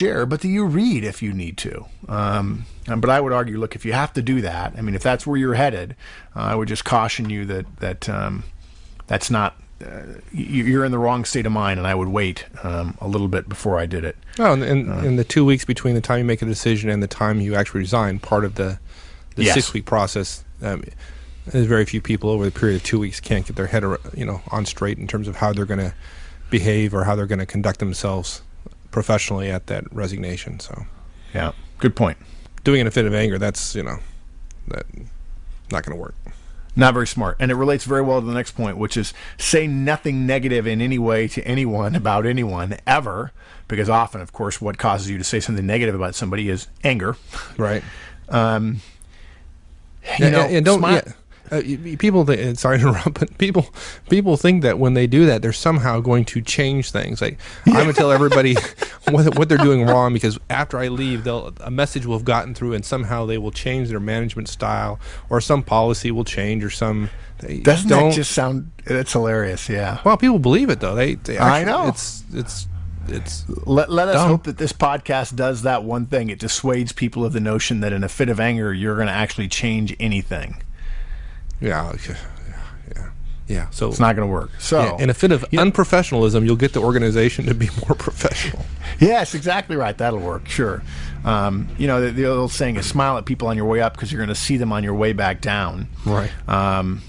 share, but that you read if you need to. But I would argue, look, if you have to do that, I mean, if that's where you're headed, I would just caution you that that's not. You're in the wrong state of mind, and I would wait a little bit before I did it. Oh, and in the 2 weeks between the time you make a decision and the time you actually resign, part of the Yes. 6-week process, there's very few people over the period of 2 weeks can't get their head on straight in terms of how they're going to behave or how they're going to conduct themselves professionally at that resignation. So, yeah, good point. doing it in a fit of anger, that's that not going to work. Not very smart. And it relates very well to the next point, which is say nothing negative in any way to anyone about anyone ever, because often, of course, what causes you to say something negative about somebody is anger. Right. And don't people think, sorry to interrupt, but people think that when they do that, they're somehow going to change things. Like, I'm going to tell everybody what they're doing wrong, because after I leave, a message will have gotten through, and somehow they will change their management style, or some policy will change, or some. Doesn't that just sound? It's hilarious. Yeah. Well, people believe it though. They actually, I know. It's let us dumb. hope that this podcast does that one thing. It dissuades people of the notion that in a fit of anger you're going to actually change anything. Yeah. So it's not going to work. So in a fit of unprofessionalism, you'll get the organization to be more professional. Yes, exactly right. That'll work. Sure. The old saying is smile at people on your way up because you're going to see them on your way back down. Right. And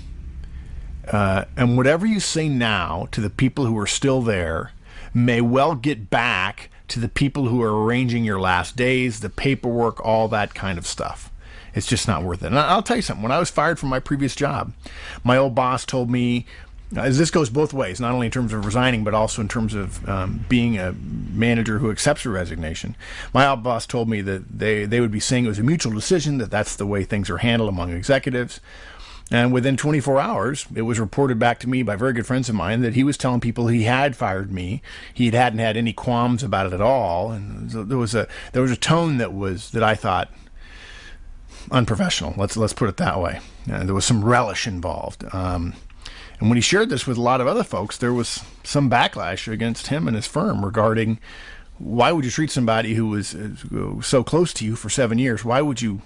whatever you say now to the people who are still there may well get back to the people who are arranging your last days, the paperwork, all that kind of stuff. It's just not worth it. And I'll tell you something. When I was fired from my previous job, my old boss told me, as this goes both ways, not only in terms of resigning, but also in terms of being a manager who accepts a resignation. My old boss told me that they would be saying it was a mutual decision, that that's the way things are handled among executives. And within 24 hours, it was reported back to me by very good friends of mine that he was telling people he had fired me. He hadn't had any qualms about it at all. And there was a tone that I thought unprofessional. Let's put it that way. There was some relish involved. And when he shared this with a lot of other folks, there was some backlash against him and his firm regarding why would you treat somebody who was so close to you for 7 years? Why would you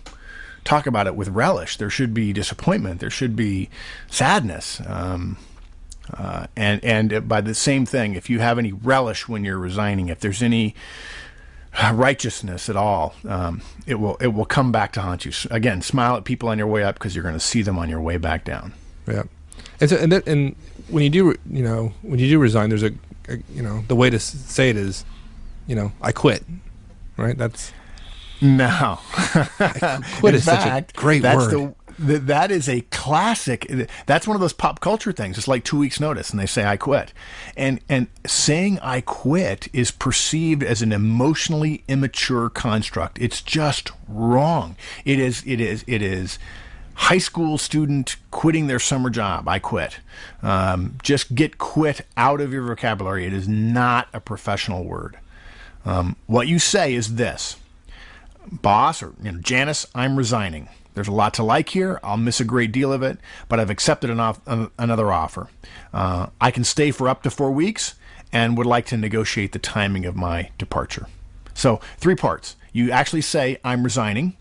talk about it with relish? There should be disappointment. There should be sadness. And by the same thing, if you have any relish when you're resigning, if there's any righteousness at all, it will come back to haunt you. Again, smile at people on your way up because you're going to see them on your way back down. Yeah. And when you do resign, there's the way to say it is, I quit. Right? That's no. Quit is such a great word. That is a classic. That's one of those pop culture things. It's like 2 weeks notice and they say, I quit. And saying I quit is perceived as an emotionally immature construct. It's just wrong. It is high school student quitting their summer job. I quit. Just get quit out of your vocabulary. It is not a professional word. What you say is this: boss, or Janice, I'm resigning. There's a lot to like here. I'll miss a great deal of it, but I've accepted another offer. I can stay for up to 4 weeks and would like to negotiate the timing of my departure. So 3 parts. You actually say, I'm resigning.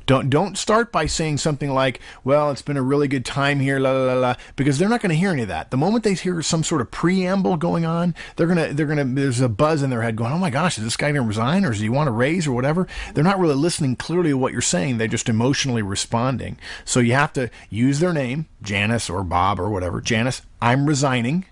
Don't start by saying something like, well, it's been a really good time here, la la la, because they're not going to hear any of that. The moment they hear some sort of preamble going on, they're gonna there's a buzz in their head going, oh my gosh, is this guy going to resign, or does he want a raise or whatever? They're not really listening clearly to what you're saying. They're just emotionally responding. So you have to use their name, Janice or Bob or whatever. Janice, I'm resigning.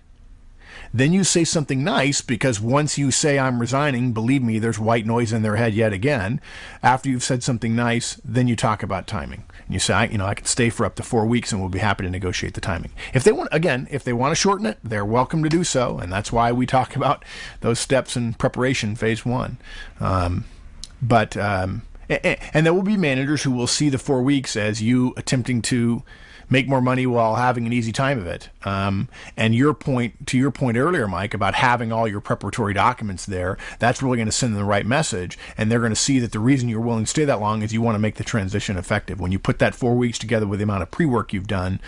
Then you say something nice, because once you say I'm resigning, believe me, there's white noise in their head yet again. After you've said something nice, then you talk about timing. And you say, I can stay for up to 4 weeks and we'll be happy to negotiate the timing. If they want to shorten it, they're welcome to do so. And that's why we talk about those steps in preparation, phase 1. And there will be managers who will see the 4 weeks as you attempting to make more money while having an easy time of it. And to your point earlier, Mike, about having all your preparatory documents there, that's really going to send them the right message. And they're going to see that the reason you're willing to stay that long is you want to make the transition effective. When you put that 4 weeks together with the amount of pre-work you've done,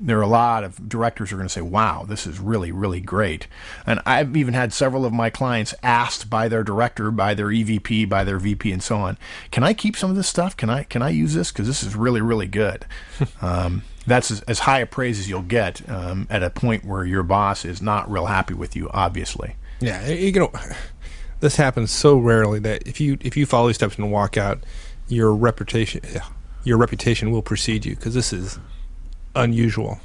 there are a lot of directors who are going to say, wow, this is really, really great. And I've even had several of my clients asked by their director, by their EVP, by their VP, and so on, can I keep some of this stuff? Can I use this? Because this is really, really good. That's as high a praise as you'll get at a point where your boss is not real happy with you, obviously. Yeah, this happens so rarely that if you follow these steps and walk out, your reputation will precede you, because this is unusual.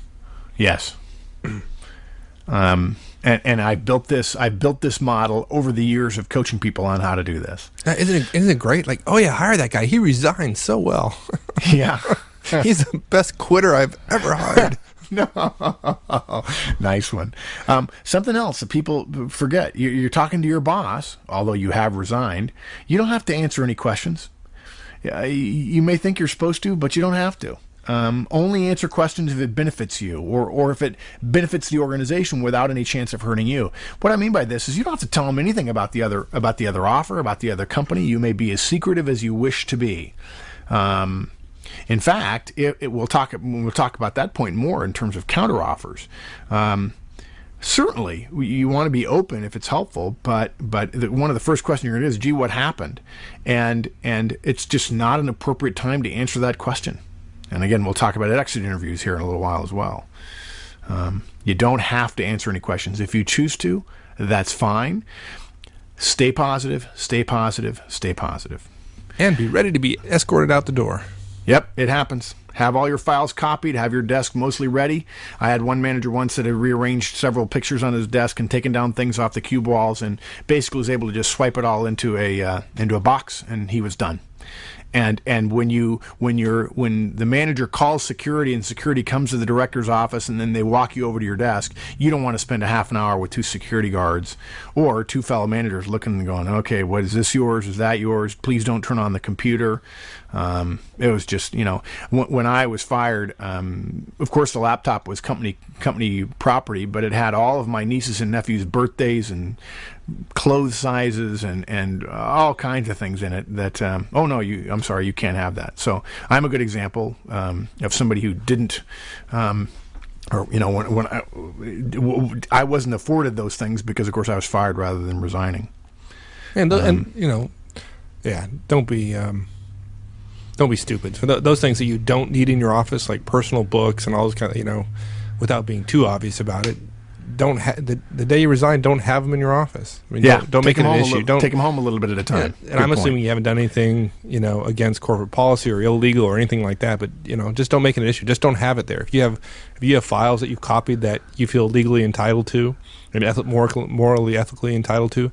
Yes. And I built this model over the years of coaching people on how to do this. Isn't it great? Like, oh yeah, hire that guy. He resigned so well. Yeah. He's the best quitter I've ever hired. No. Nice one. Something else that people forget. You're talking to your boss, although you have resigned. You don't have to answer any questions. You may think you're supposed to, but you don't have to. Only answer questions if it benefits you or if it benefits the organization without any chance of hurting you. What I mean by this is you don't have to tell them anything about the other offer, about the other company. You may be as secretive as you wish to be. In fact, we'll talk about that point more in terms of counteroffers. Certainly, you want to be open if it's helpful, but one of the first questions you're going to do is, gee, what happened? And it's just not an appropriate time to answer that question. And again, we'll talk about exit interviews here in a little while as well. You don't have to answer any questions. If you choose to, that's fine. Stay positive, stay positive, stay positive. And be ready to be escorted out the door. Yep, it happens. Have all your files copied, have your desk mostly ready. I had one manager once that had rearranged several pictures on his desk and taken down things off the cube walls and basically was able to just swipe it all into a box, and he was done. And when the manager calls security and security comes to the director's office and then they walk you over to your desk, you don't want to spend a half an hour with two security guards or two fellow managers looking and going, okay, what is this yours? Is that yours? Please don't turn on the computer. It was just, when I was fired, of course the laptop was company property, but it had all of my nieces and nephews' birthdays and clothes sizes and all kinds of things in it that, I'm sorry, you can't have that. So I'm a good example of somebody who didn't, when I wasn't afforded those things because, of course, I was fired rather than resigning. Don't be stupid. For those things that you don't need in your office, like personal books and all those kind of, without being too obvious about it, the day you resign, don't have them in your office. I mean, don't make it an issue. Don't take them home a little bit at a time. Yeah, and I'm assuming you haven't done anything, against corporate policy or illegal or anything like that. But just don't make it an issue. Just don't have it there. If you have files that you've copied that you feel legally entitled to, and morally, ethically entitled to,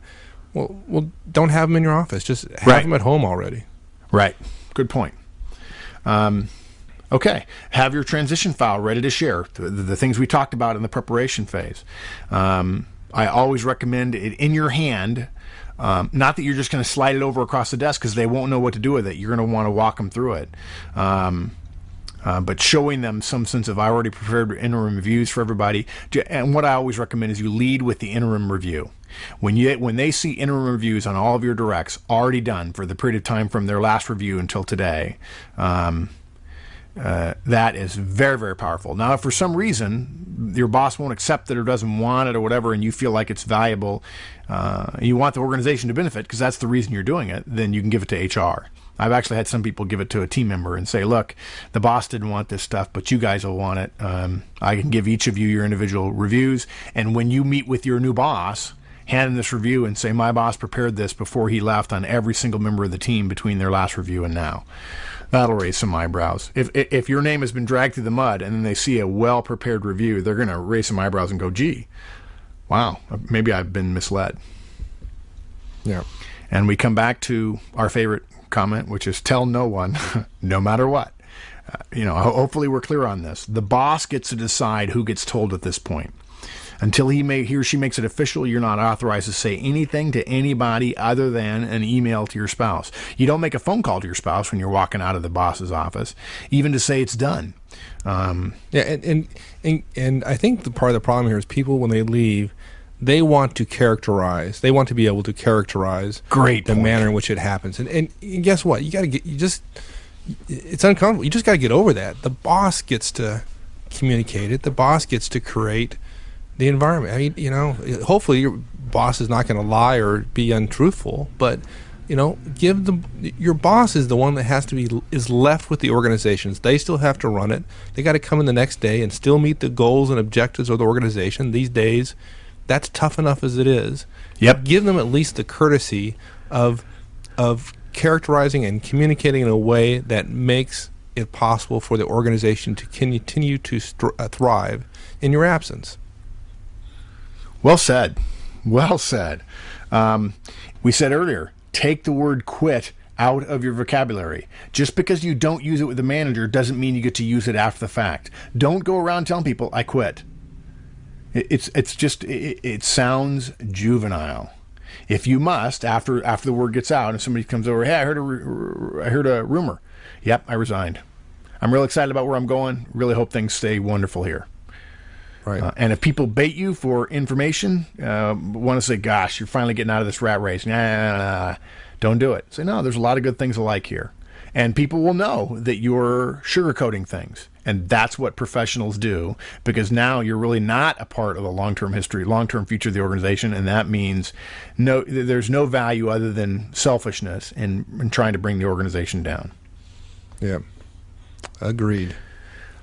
well, don't have them in your office. Just have them at home already. Right. Good point. Okay, have your transition file ready to share, the things we talked about in the preparation phase. I always recommend it in your hand, not that you're just going to slide it over across the desk because they won't know what to do with it. You're going to want to walk them through it. But showing them some sense of, I already prepared interim reviews for everybody. And what I always recommend is you lead with the interim review. When they see interim reviews on all of your directs already done for the period of time from their last review until today, that is very, very powerful. Now, if for some reason your boss won't accept it or doesn't want it or whatever, and you feel like it's valuable, you want the organization to benefit because that's the reason you're doing it, then you can give it to HR. I've actually had some people give it to a team member and say, look, the boss didn't want this stuff, but you guys will want it. I can give each of you your individual reviews, and when you meet with your new boss, hand in this review and say, my boss prepared this before he left on every single member of the team between their last review and now. That'll raise some eyebrows. If your name has been dragged through the mud and then they see a well-prepared review, they're going to raise some eyebrows and go, gee, wow, maybe I've been misled. Yeah. And we come back to our favorite comment, which is tell no one, no matter what. Hopefully we're clear on this. The boss gets to decide who gets told at this point. Until he or she makes it official, you're not authorized to say anything to anybody other than an email to your spouse. You don't make a phone call to your spouse when you're walking out of the boss's office, even to say it's done. And I think the part of the problem here is people, when they leave, they want to characterize. They want to be able to characterize the manner in which it happens. And guess what? It's uncomfortable. You just got to get over that. The boss gets to communicate it. The boss gets to create the environment. I mean, hopefully your boss is not going to lie or be untruthful, but your boss is the one that is left with the organizations. They still have to run it. They got to come in the next day and still meet the goals and objectives of the organization. These days, that's tough enough as it is. Yep. Give them at least the courtesy of characterizing and communicating in a way that makes it possible for the organization to continue to thrive in your absence. Well said. Well said. We said earlier, take the word quit out of your vocabulary. Just because you don't use it with the manager doesn't mean you get to use it after the fact. Don't go around telling people, I quit. It sounds juvenile. If you must, after the word gets out and somebody comes over, hey, I heard a rumor. Yep, I resigned. I'm real excited about where I'm going. Really hope things stay wonderful here. Right. And if people bait you for information, want to say, gosh, you're finally getting out of this rat race. Nah, don't do it. Say, no, there's a lot of good things alike here. And people will know that you're sugarcoating things. And that's what professionals do, because now you're really not a part of the long-term future of the organization. And that means there's no value other than selfishness in trying to bring the organization down. Yeah. Agreed.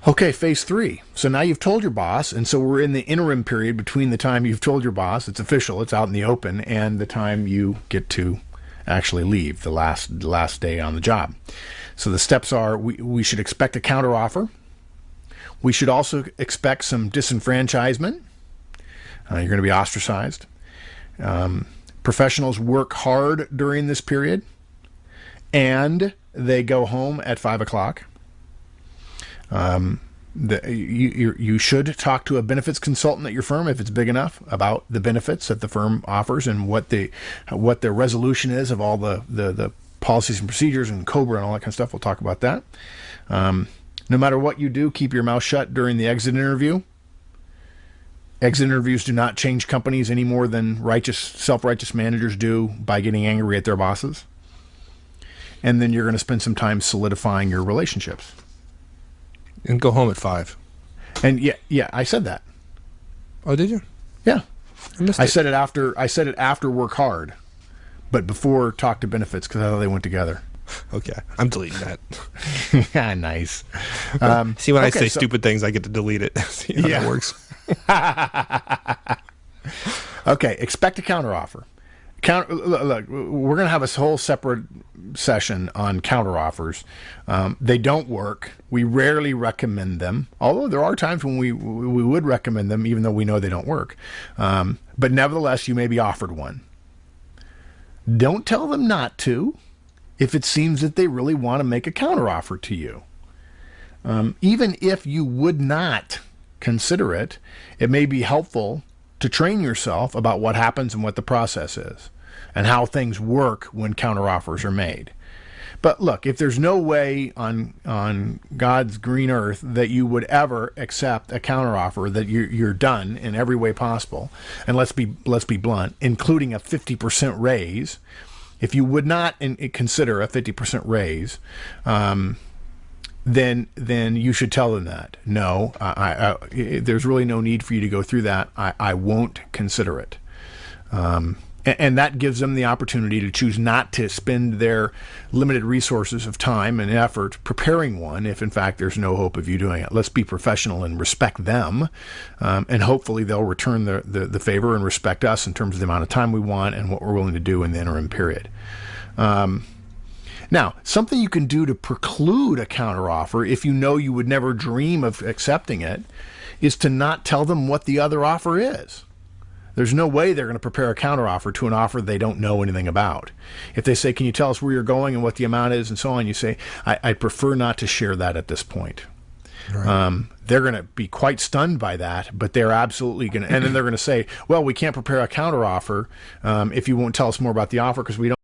Okay, phase 3. So now you've told your boss, and so we're in the interim period between the time you've told your boss, it's official, it's out in the open, and the time you get to actually leave, the last day on the job. So the steps are, we should expect a counteroffer. We should also expect some disenfranchisement. You're going to be ostracized. Professionals work hard during this period, and they go home at 5 o'clock. You should talk to a benefits consultant at your firm, if it's big enough, about the benefits that the firm offers and what the resolution is of all the policies and procedures and COBRA and all that kind of stuff. We'll talk about that. No matter what you do, keep your mouth shut during the exit interview. Exit interviews do not change companies any more than self-righteous managers do by getting angry at their bosses. And then you're going to spend some time solidifying your relationships. And go home at 5. And yeah, I said that. Oh, did you? Yeah. I said it after work hard, but before talk to benefits, because I thought they went together. Okay, I'm deleting that. Yeah, nice. See, when I say stupid things, I get to delete it. See how that works. Okay, expect a counteroffer. Look, we're going to have a whole separate session on counteroffers. They don't work. We rarely recommend them, although there are times when we would recommend them, even though we know they don't work. But nevertheless, you may be offered one. Don't tell them not to if it seems that they really want to make a counteroffer to you. Even if you would not consider it, it may be helpful to train yourself about what happens and what the process is and how things work when counteroffers are made. But look, if there's no way on God's green earth that you would ever accept a counteroffer, that you're done in every way possible, and let's be blunt, including a 50% raise, if you would not consider a 50% raise, then you should tell them that. No, there's really no need for you to go through that. I won't consider it. And that gives them the opportunity to choose not to spend their limited resources of time and effort preparing one if, in fact, there's no hope of you doing it. Let's be professional and respect them, and hopefully they'll return the favor and respect us in terms of the amount of time we want and what we're willing to do in the interim period. Now, something you can do to preclude a counteroffer, if you know you would never dream of accepting it, is to not tell them what the other offer is. There's no way they're going to prepare a counteroffer to an offer they don't know anything about. If they say, can you tell us where you're going and what the amount is and so on, you say, I'd prefer not to share that at this point. Right. They're going to be quite stunned by that, but they're absolutely going to, and then they're going to say, well, we can't prepare a counteroffer if you won't tell us more about the offer because we don't